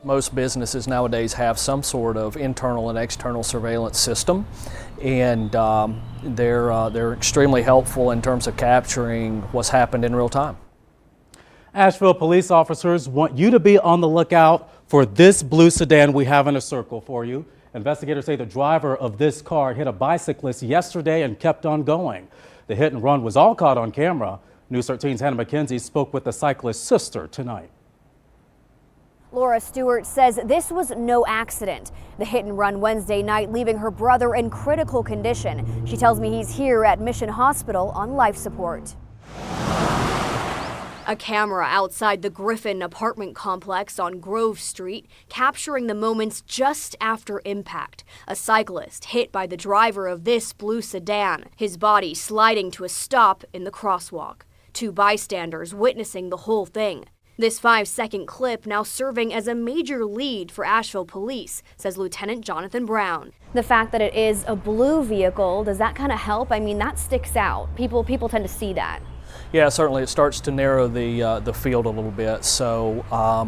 Most businesses nowadays have some sort of internal and external surveillance system, and they're extremely helpful in terms of capturing what's happened in real time. Asheville police officers want you to be on the lookout for this blue sedan we have in a circle for you. Investigators say the driver of this car hit a bicyclist yesterday and kept on going. The hit and run was all caught on camera. News 13's Hannah McKenzie spoke with the cyclist's sister tonight. Laura Stewart says this was no accident. The hit and run Wednesday night, leaving her brother in critical condition. She tells me he's here at Mission Hospital on life support. A camera outside the Griffin apartment complex on Grove Street capturing the moments just after impact. A cyclist hit by the driver of this blue sedan, his body sliding to a stop in the crosswalk. Two bystanders witnessing the whole thing. This 5-second clip now serving as a major lead for Asheville police, says Lieutenant Jonathan Brown. The fact that it is a blue vehicle, does that kind of help? I mean, that sticks out. People tend to see that. Yeah, certainly it starts to narrow the field a little bit, so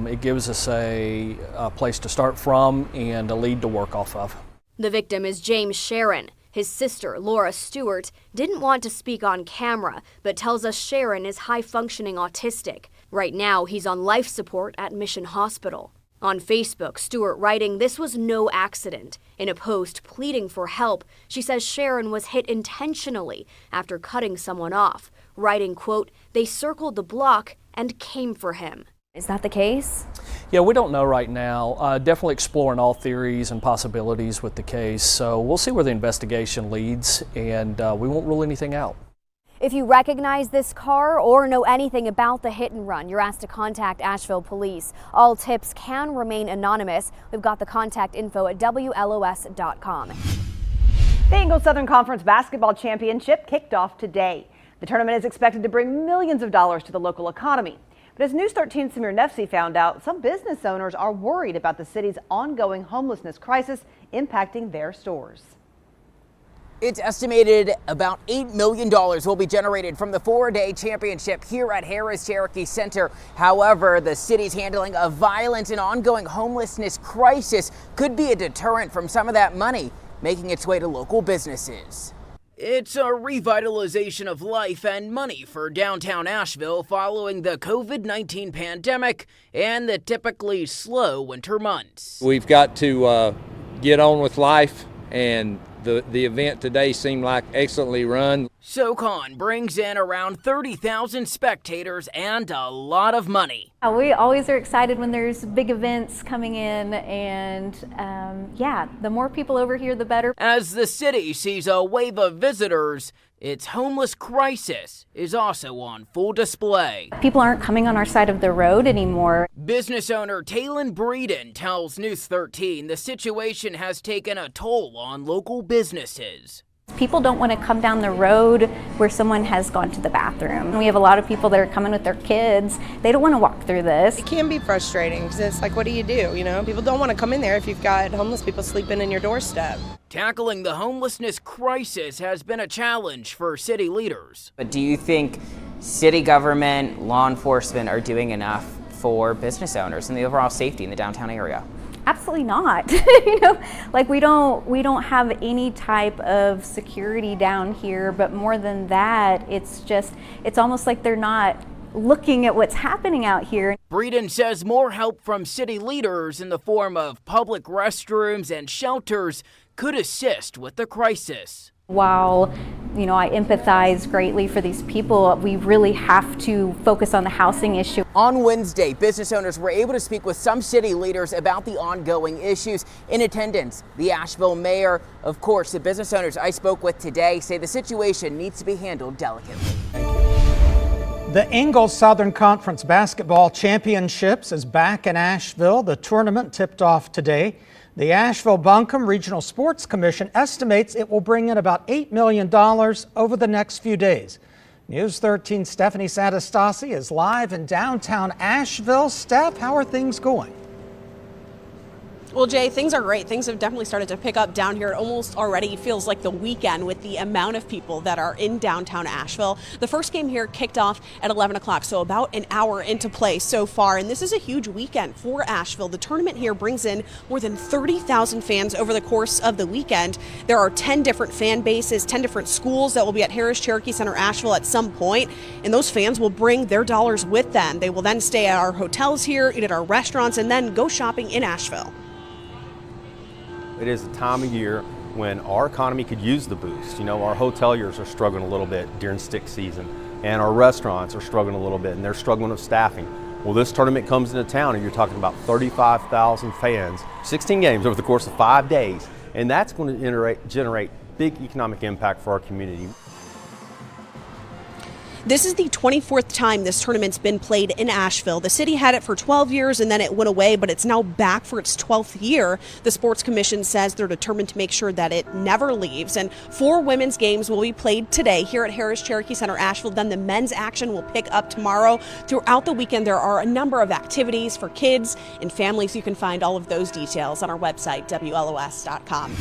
it gives us a place to start from and a lead to work off of. The victim is James Sharon. His sister, Laura Stewart, didn't want to speak on camera, but tells us Sharon is high-functioning autistic. Right now, he's on life support at Mission Hospital. On Facebook, Stewart writing, "This was no accident." In a post pleading for help, she says Sharon was hit intentionally after cutting someone off, writing, quote, "They circled the block and came for him." Is that the case? Yeah, we don't know right now. Definitely exploring all theories and possibilities with the case, so we'll see where the investigation leads, and we won't rule anything out. If you recognize this car or know anything about the hit and run, you're asked to contact Asheville Police. All tips can remain anonymous. We've got the contact info at WLOS.com. The Ingles SoCon Conference Basketball Championship kicked off today. The tournament is expected to bring millions of dollars to the local economy. But as News 13's Samir Nefsi found out, some business owners are worried about the city's ongoing homelessness crisis impacting their stores. It's estimated about $8 million will be generated from the 4-day championship here at Harris Cherokee Center. However, the city's handling a violent and ongoing homelessness crisis could be a deterrent from some of that money making its way to local businesses. It's a revitalization of life and money for downtown Asheville following the COVID-19 pandemic and the typically slow winter months. We've got to get on with life, and the event today seemed like excellently run. SoCon brings in around 30,000 spectators and a lot of money. We always are excited when there's big events coming in, and yeah, the more people over here, the better. As the city sees a wave of visitors, its homeless crisis is also on full display. People aren't coming on our side of the road anymore. Business owner Taylon Breeden tells News 13 the situation has taken a toll on local businesses. People don't want to come down the road where someone has gone to the bathroom. We have a lot of people that are coming with their kids. They don't want to walk through this. It can be frustrating because it's like, what do? You know, people don't want to come in there if you've got homeless people sleeping in your doorstep. Tackling the homelessness crisis has been a challenge for city leaders. But do you think city government, law enforcement are doing enough for business owners and the overall safety in the downtown area? Absolutely not. You know, like we don't have any type of security down here, but more than that, it's almost like they're not looking at what's happening out here. Breeden says more help from city leaders in the form of public restrooms and shelters could assist with the crisis. While, you know, I empathize greatly for these people, we really have to focus on the housing issue. On Wednesday, business owners were able to speak with some city leaders about the ongoing issues. In attendance, the Asheville mayor. Of course, the business owners I spoke with today say the situation needs to be handled delicately. The Ingles SoCon Conference Basketball Championships is back in Asheville. The tournament tipped off today. The Asheville-Buncombe Regional Sports Commission estimates it will bring in about $8 million over the next few days. News 13's Stephanie Satastasi is live in downtown Asheville. Steph, how are things going? Well, Jay, things are great. Things have definitely started to pick up down here. It almost already feels like the weekend with the amount of people that are in downtown Asheville. The first game here kicked off at 11 o'clock, so about an hour into play so far. And this is a huge weekend for Asheville. The tournament here brings in more than 30,000 fans over the course of the weekend. There are 10 different fan bases, 10 different schools that will be at Harris Cherokee Center Asheville at some point, and those fans will bring their dollars with them. They will then stay at our hotels here, eat at our restaurants, and then go shopping in Asheville. It is a time of year when our economy could use the boost. You know, our hoteliers are struggling a little bit during stick season, and our restaurants are struggling a little bit, and they're struggling with staffing. Well, this tournament comes into town, and you're talking about 35,000 fans, 16 games over the course of 5 days, and that's going to generate big economic impact for our community. This is the 24th time this tournament's been played in Asheville. The city had it for 12 years and then it went away, but it's now back for its 12th year. The Sports Commission says they're determined to make sure that it never leaves. And 4 women's games will be played today here at Harris Cherokee Center Asheville. Then the men's action will pick up tomorrow. Throughout the weekend, there are a number of activities for kids and families. You can find all of those details on our website, WLOS.com.